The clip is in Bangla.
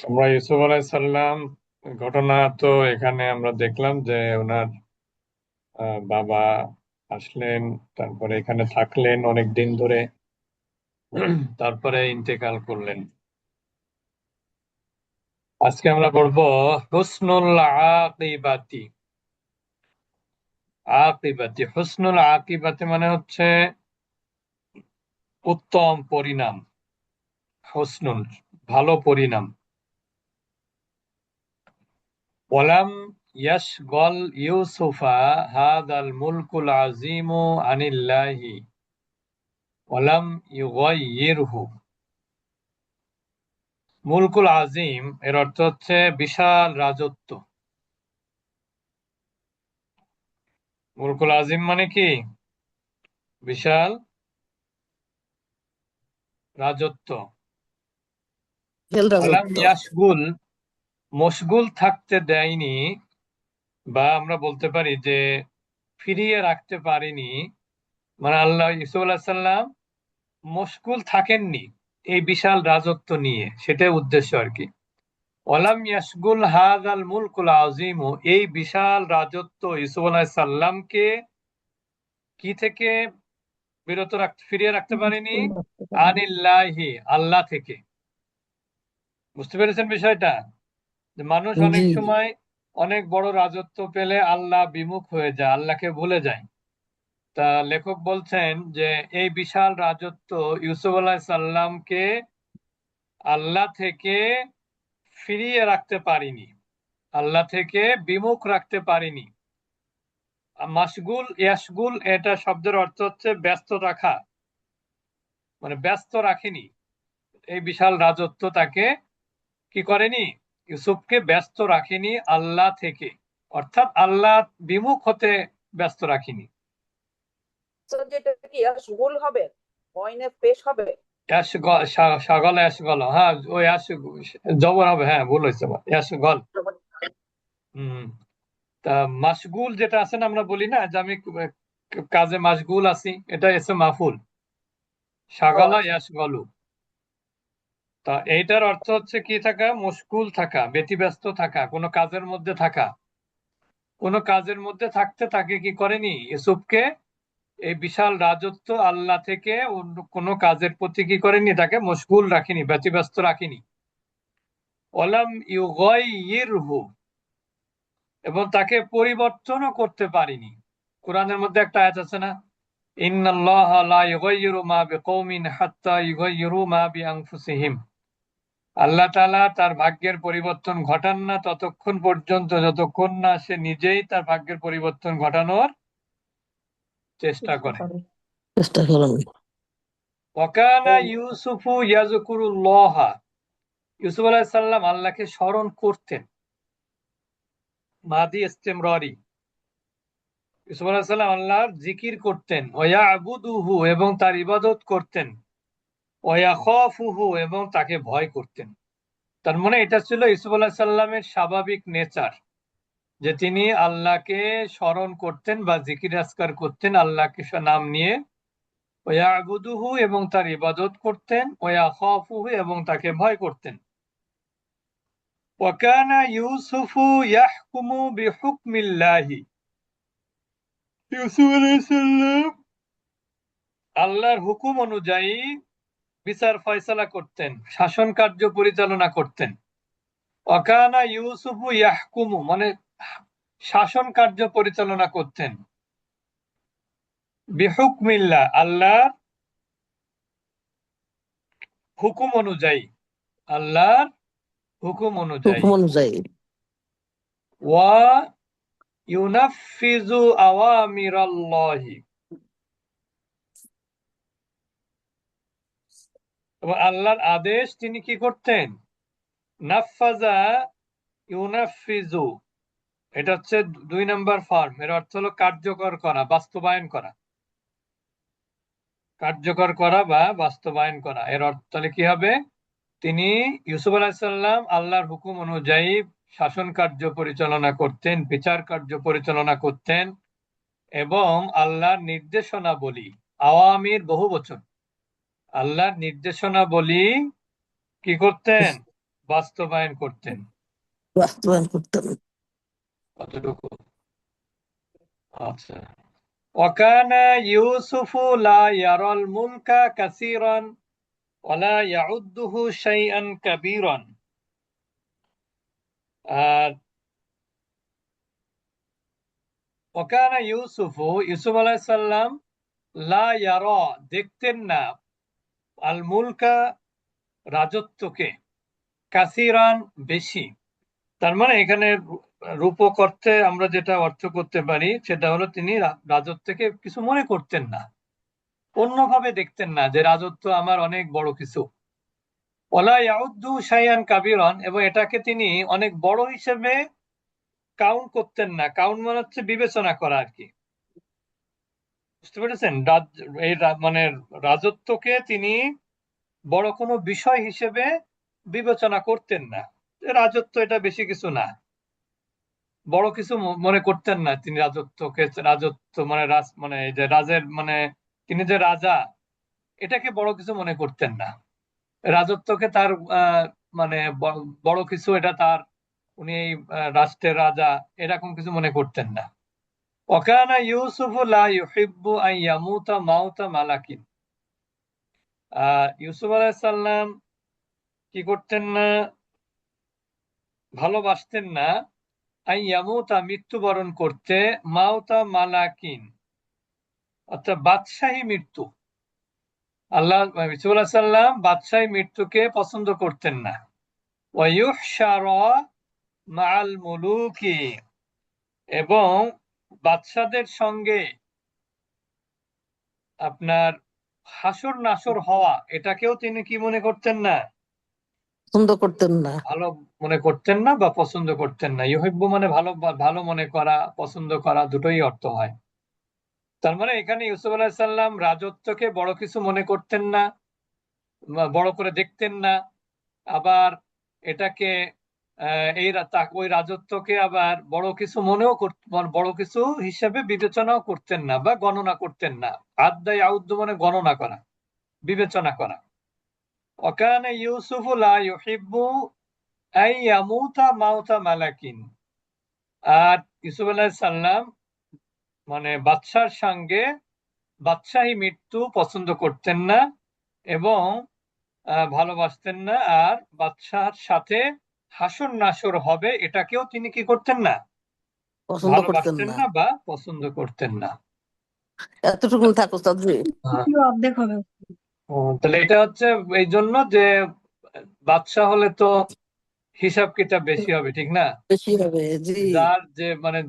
আমরা ইউসুফ আলাইসাল্লাম ঘটনা তো এখানে আমরা দেখলাম যে ওনার বাবা আসলেন, তারপরে এখানে থাকলেন অনেক দিন ধরে, তারপরে ইন্তেকাল করলেন। আজকে আমরা পড়বো হুসনুল আকিবাতি। আকিবাতি, হুসনুল আকিবাতি মানে হচ্ছে উত্তম পরিণাম। হুসনুল, ভালো পরিণাম। ওয়ালাম ইয়াশগল ইউসুফা হাদাল মুলকুল আজিমু আনিল্লাহি ওয়ালাম ইউগাইয়িরহু। মুলকুল আজিম এর অর্থ হচ্ছে বিশাল রাজত্ব। মুলকুল আজিম মানে কি? বিশাল রাজত্ব। খেল আলাম রাজত্ব। ইয়াশগুল, মশগুল থাকতে দেয়নি, বা আমরা বলতে পারি যে ফিরিয়ে রাখতে পারেনি। মানে আল্লাহ ইউসুফ আলাইহিস সালাম মশগুল থাকেননি এই বিশাল রাজত্ব নিয়ে, সেটাই উদ্দেশ্য আর কি। ওয়ালাম ইয়াশগুল হাযাল মুলকুল আজিম, এই বিশাল রাজত্ব ইউসুফ আলাইহিস সালামকে কি থেকে বিরত রাখতে, ফিরিয়ে রাখতে পারেনি? রাখতে পারেন। আনিল্লাহি, আল্লাহ থেকে। বুঝতে পেরেছেন বিষয়টা? যে মানুষ অনেক জি। সময় অনেক বড় রাজত্ব পেলে আল্লাহ বিমুখ হয়ে যায়, আল্লাহকে ভুলে যায়। তা লেখক বলছেন যে এই বিশাল রাজত্ব ইউসুফ আলাইহিস সালামকে আল্লাহ থেকে ফিরিয়ে রাখতে পারিনি, আল্লাহ থেকে বিমুখ রাখতে পারিনি। মাশগুল ইয়াশগুল এটা শব্দের অর্থ হচ্ছে ব্যস্ত রাখা, মানে ব্যস্ত রাখেনি। এই বিশাল রাজত্ব তাকে কি করেনি? ইউসুফকে ব্যস্ত রাখেনি আল্লাহ থেকে, অর্থাৎ আল্লাহ বিমুখ হতে ব্যস্ত রাখিনি। যেটা কি সুগুল হবে, কয়েনে পেশ হবে। সাগল অ্যাশ গল, হ্যাঁ ওই অ্যাশ জবর হবে, হ্যাঁ ভুল হয়েছে আমার, অ্যাশ গল। হম। তা মাশগুল যেটা আছে না, আমরা বলি না যে আমি কাজে মাশগুল আছি, এটা এসে মাফুল, ও সাগালা আচ্ছা। ইয়াশ গলু। তা এইটার অর্থ হচ্ছে কি থাকা? মশগুল থাকা, ব্যতিব্যস্ত থাকা, কোনো কাজের মধ্যে থাকা। কোনো কাজের মধ্যে থাকতে তাকে কি করেনি? ইউসুফকে এই বিশাল রাজত্ব আল্লাহ থেকে অন্য কোনো কাজের প্রতি কি করেনি? তাকে মশগুল রাখিনি, ব্যতিব্যস্ত রাখিনি। ওয়ালাম ইউগাইয়িরহু, এবং তাকে পরিবর্তনও করতে পারিনি। কোরআনের মধ্যে একটা আয়াত আছে না, ইন্নাল্লাহা লা ইউগাইয়িরু মা বিকওমিন হাত্তা ইউগাইয়িরু মা বিআনফুসিহিম। আল্লাহ তাআলা তার ভাগ্যের পরিবর্তন ঘটান না ততক্ষণ পর্যন্ত যতক্ষণ না সে নিজেই তার ভাগ্যের পরিবর্তন ঘটানোর চেষ্টা করে। চেষ্টা করেন। ওয়াকানা ইউসুফু ইয়াযকুরুল্লাহ, ইউসুফ আলাইহিস সালাম আল্লাহকে স্মরণ করতেন। মাদি ইস্তেমরারি, ইউসুফ আলাইহিস সালাম আল্লাহর জিকির করতেন। ওয়ায়াবুদুহু, এবং তার ইবাদত করতেন। ওয়ায়াখাফুহু, এবং তাকে ভয় করতেন। তার মানে এটা ছিল ইউসুফ আলাইহিস সালামের স্বাভাবিক নেচার, যে তিনি আল্লাহকে স্মরণ করতেন বা জিকির আজকার করতেন আল্লাহকে নাম নিয়ে। ওয়ায়াবুদুহু, এবং তার ইবাদত করতেন। ওয়ায়াখাফুহু, এবং তাকে ভয় করতেন। ওয়াকানা ইউসুফু ইয়াহকুমু বিহুকমিল্লাহি, ইউসুফ আলাইহিস সালাম আল্লাহর হুকুম অনুযায়ী বিচার ফয়সালা করতেন, শাসন কার্য পরিচালনা করতেন। ওয়াকানা ইউসুফু ইয়াহকুমু মানে শাসন কার্য পরিচালনা করতেন, বিহুকমিল্লাহ আল্লাহর হুকুম অনুযায়ী, আল্লাহর হুকুম অনুযায়ী। হুকুম অনুযায়ী। ওয়া ইউনাফিজু আওয়ামিরাল্লাহি, এবং আল্লাহর আদেশ তিনি কি করতেন? নাফাজা, ইউনাফিজু, এটা হচ্ছে 2 নম্বর ফর্ম। এর অর্থ হলো কার্যকর করা, বাস্তবায়ন করা। কার্যকর করা বা বাস্তবায়ন করা, এর অর্থ তাহলে কি হবে? তিনি ইউসুফ আলাইহিস সালাম আল্লাহর হুকুম অনুযায়ী শাসন কার্য পরিচালনা করতেন, বিচার কার্য পরিচালনা করতেন, এবং আল্লাহর নির্দেশনাবলী, আওয়ামির বহু বচন, আল্লাহর নির্দেশনাবলী কি করতেন? বাস্তবায়ন করতেন। বাস্তবায়ন করতেন। কতটুকু? আচ্ছা। وكان يوسف لا يرى الملك كثيرا ولا يعده شيئا كبيرا। আর وكان ইউসুফ আলাইহিস সালাম লা ইয়ারা দেখতেন না আল মুলকা রাজত্বকে কাসিরান বেশি। তার মানে এখানে রূপক অর্থে আমরা যেটা অর্থ করতে পারি সেটা হলো তিনি রাজত্বকে কিছু মনে করতেন না, অন্যভাবে দেখতেন না যে রাজত্ব আমার অনেক বড় কিছু। ওয়ালা ইয়াউদ্দু শাইআন কাবীরান, এবং এটাকে তিনি অনেক বড় হিসেবে কাউন্ট করতেন না। কাউন্ট মানে হচ্ছে বিবেচনা করা আর কি, বুঝতে পেরেছেন? মানে রাজত্বকে তিনি বড় কোনো বিষয় হিসেবে বিবেচনা করতেন না। রাজত্ব এটা বেশি কিছু না, বড় কিছু মনে করতেন না তিনি রাজত্বকে। রাজত্ব মানে মানে এই যে রাজের মানে তিনি যে রাজা, এটাকে বড় কিছু মনে করতেন না। রাজত্বকে তার মানে বড় কিছু, এটা তার, উনি এই রাষ্ট্রের রাজা, এরকম কিছু মনে করতেন না। ওয়াকানা ইউসুফু লা ইউহিব্বু আন ইয়ামুতা মাউতা মালাকিন। ইউসুফ আলাইহিস সালাম কি করতেন না, ভালোবাসতেন না আন ইয়ামুতা মৃত্যুবরণ করতে, মাউতা মালাকিন অর্থাৎ বাদশাহী মৃত্যু। আল্লাহ ইউসুফ আলাইহিস সালাম বাদশাহী মৃত্যুকে পছন্দ করতেন না। ওয়া ইউহশারা মাআল মুলুকি, এবং বাদশাদের সঙ্গে আপনার হাসর নাসর হওয়া, এটাকেও তিনি কি মনে করতেন না, পছন্দ করতেন না। ভালো মনে করতেন না বা পছন্দ করতেন না। ইউহিব্বু মানে ভালো, ভালো মনে করা, পছন্দ করা, দুটোই অর্থ হয়। তার মানে এখানে ইউসুফ আলাইহিস সালাম রাজত্বকে বড় কিছু মনে করতেন না, বড় করে দেখতেন না, আবার এটাকে ওই রাজত্বকে আবার বড় কিছু মনেও বড় কিছু হিসেবে বিবেচনাও করতেন না বা গণনা করতেন না। আদ্দাই আউদ্দু মানে গণনা করা, বিবেচনা করা। ওয়াকানা ইউসুফু লা ইউহিব্বু আন ইয়ামুতা মাউতা মালাকিন। আর ইউসুফ আলাইহিস সালাম মানে বাদশার সঙ্গে বাদশাহী মৃত্যু পছন্দ করতেন না এবং ভালোবাসতেন না। আর বাদশার সাথে হাসর নাসর হবে, এটাকেও তিনি কি করতেন না, পছন্দ করতেন ভালোবাসতেন না। না বা পছন্দ করতেন না। এতটুকু থাকো চাঁদরি। অর্ধেক হবে। তাহলে এটা হচ্ছে এই জন্য যে বাদশা হলে তো হিসাব কিতাব বেশি হবে, ঠিক না? বেশি হবে, জি। যার যে মানে